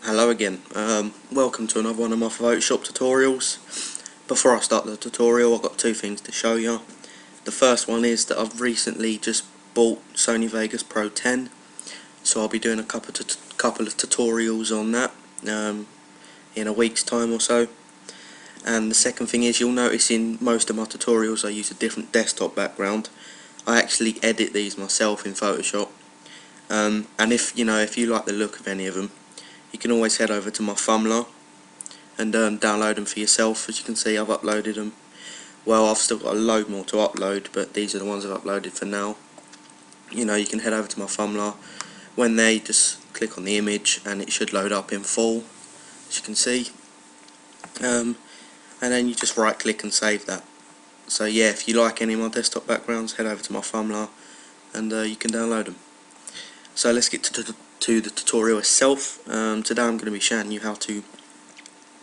Hello again. Welcome to another one of my Photoshop tutorials. Before I start the tutorial, I've got two things to show you. The first one is that I've recently just bought Sony Vegas Pro 10, so I'll be doing a couple of tutorials on that in a week's time or so. And the second thing is, you'll notice in most of my tutorials I use a different desktop background. I actually edit these myself in Photoshop, and if you like the look of any of them, you can always head over to my thumbnail and download them for yourself. As you can see, I've uploaded them. Well, I've still got a load more to upload, but these are the ones I've uploaded for now. You can head over to my thumbnail. When they just click on the image and it should load up in full, as you can see. And then you just right click and save that. So yeah, if you like any of my desktop backgrounds, head over to my thumbnail and you can download them. So let's get to the tutorial itself. Today I'm going to be showing you how to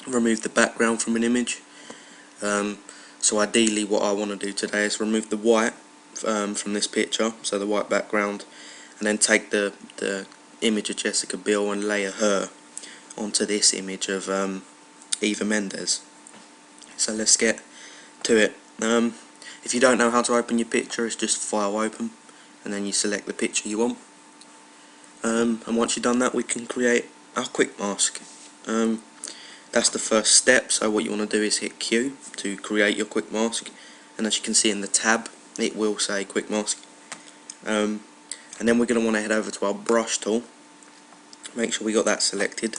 remove the background from an image. So ideally what I want to do today is remove the white from this picture, so the white background, and then take the image of Jessica Biel and layer her onto this image of Eva Mendes. So let's get to it. If you don't know how to open your picture, it's just File, Open, and then you select the picture you want. And once you've done that, we can create our quick mask. That's the first step. So what you want to do is hit Q to create your quick mask, and as you can see in the tab, it will say quick mask. And then we're going to want to head over to our brush tool. Make sure we got that selected.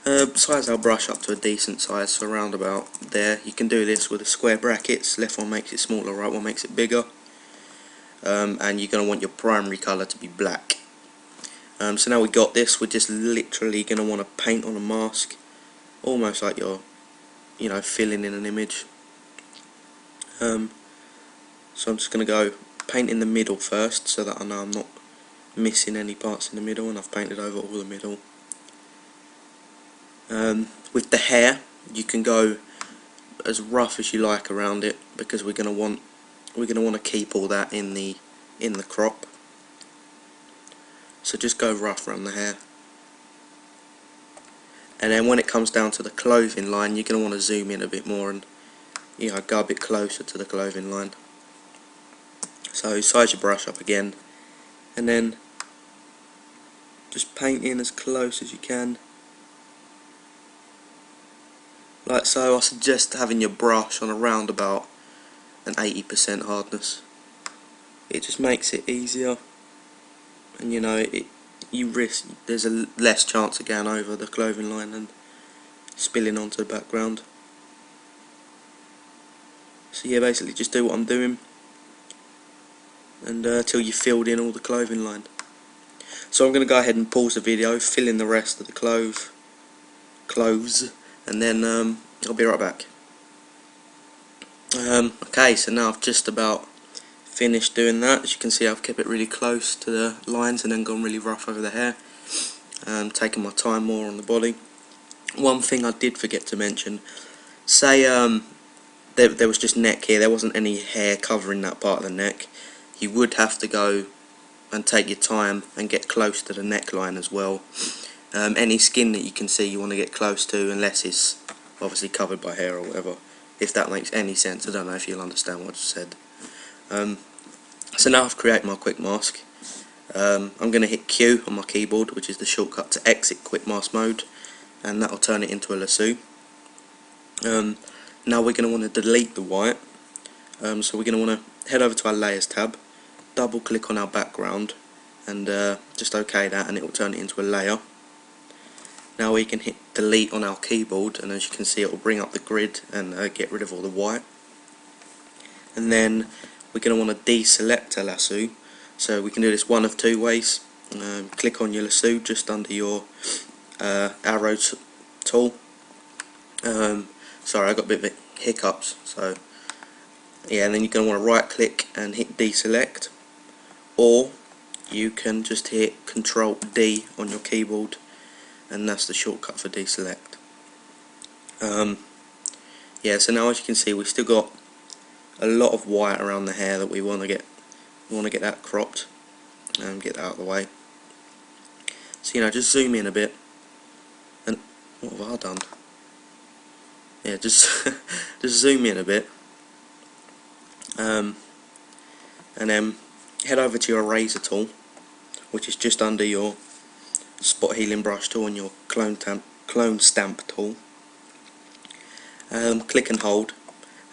Size our brush up to a decent size, so around about there. You can do this with the square brackets. Left one makes it smaller, right one makes it bigger. And you're going to want your primary colour to be black. So now we got this, we're just literally going to want to paint on a mask, almost like you're, filling in an image. So I'm just going to go paint in the middle first, so that I know I'm not missing any parts in the middle, and I've painted over all the middle. With the hair, you can go as rough as you like around it, because we're going to want to keep all that in the crop. So just go rough around the hair. And then when it comes down to the clothing line, you're going to want to zoom in a bit more and go a bit closer to the clothing line. So size your brush up again, and then just paint in as close as you can. Like so. I suggest having your brush on around about an 80% hardness. It just makes it easier. And there's a less chance of going over the clothing line and spilling onto the background. So yeah, basically just do what I'm doing, and till you filled in all the clothing line. So I'm going to go ahead and pause the video, fill in the rest of the clothes, and then I'll be right back. Okay, so now I've just about finished doing that. As you can see, I've kept it really close to the lines and then gone really rough over the hair, taking my time more on the body. One thing I did forget to mention, say there was just neck here, there wasn't any hair covering that part of the neck, you would have to go and take your time and get close to the neckline as well. Any skin that you can see you want to get close to, unless it's obviously covered by hair or whatever, if that makes any sense. I don't know if you'll understand what I just said. So now I've created my quick mask. I'm going to hit Q on my keyboard, which is the shortcut to exit quick mask mode, and that will turn it into a lasso. Now we're going to want to delete the white, so we're going to want to head over to our layers tab, double click on our background, and just OK that, and it will turn it into a layer. Now we can hit delete on our keyboard, and as you can see, it will bring up the grid and get rid of all the white. And then we're going to want to deselect a lasso, so we can do this one of two ways. Click on your lasso just under your arrow tool. Sorry, I got a bit of hiccups. So yeah, and then you're going to want to right click and hit deselect, or you can just hit Control D on your keyboard, and that's the shortcut for deselect. Yeah, so now as you can see, we've still got a lot of white around the hair that we want to get. We want to get that cropped and get that out of the way. So just zoom in a bit, What have I done? Yeah, just just zoom in a bit, and then head over to your eraser tool, which is just under your spot healing brush tool and your clone stamp tool. Click and hold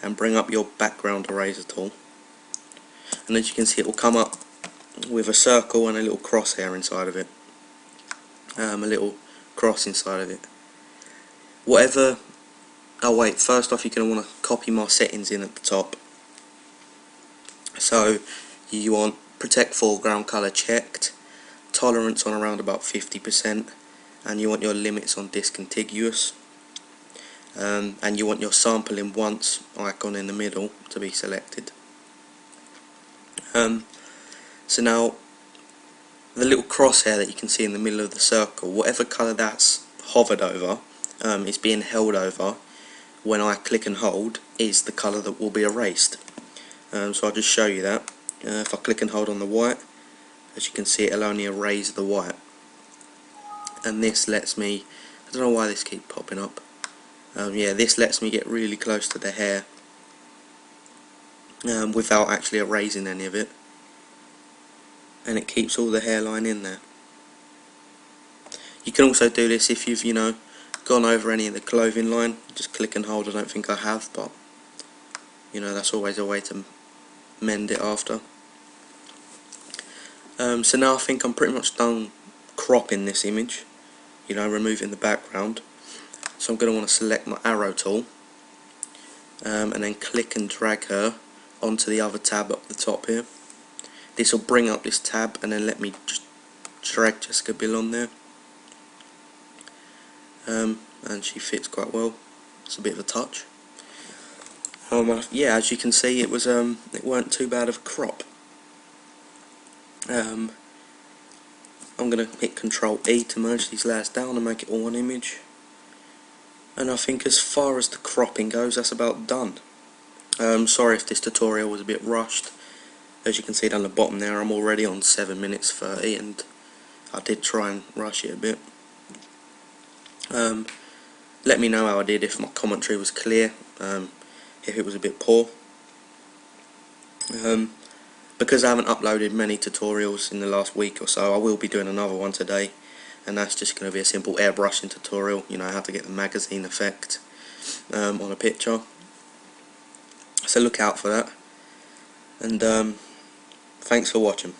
and bring up your background eraser tool, and as you can see it will come up with a circle and a little crosshair inside of it, a little cross inside of it. Whatever. Oh wait, first off you're going to want to copy my settings in at the top. So you want protect foreground colour checked, tolerance on around about 50%, and you want your limits on discontiguous, and you want your sampling once icon in the middle to be selected. So now the little crosshair that you can see in the middle of the circle, whatever colour that's hovered over, is being held over when I click and hold, is the colour that will be erased. So I'll just show you that. If I click and hold on the white, as you can see it'll only erase the white, and this lets me, I don't know why this keeps popping up, yeah, this lets me get really close to the hair without actually erasing any of it, and it keeps all the hairline in there. You can also do this if you've, gone over any of the clothing line. Just click and hold. I don't think I have, but that's always a way to mend it after. So now I think I'm pretty much done cropping this image, removing the background. So I'm going to want to select my arrow tool, and then click and drag her onto the other tab up the top here. This will bring up this tab and then let me just drag Jessica Biel on there. And she fits quite well. It's a bit of a touch. Yeah, as you can see, it weren't too bad of a crop. I'm going to hit Control E to merge these layers down and make it all one image. And I think as far as the cropping goes, that's about done. Sorry if this tutorial was a bit rushed. As you can see down the bottom there, I'm already on 7 minutes 30, and I did try and rush it a bit. Let me know how I did, if my commentary was clear, if it was a bit poor. Because I haven't uploaded many tutorials in the last week or so, I will be doing another one today, and that's just going to be a simple airbrushing tutorial, how to get the magazine effect on a picture. So look out for that, and thanks for watching.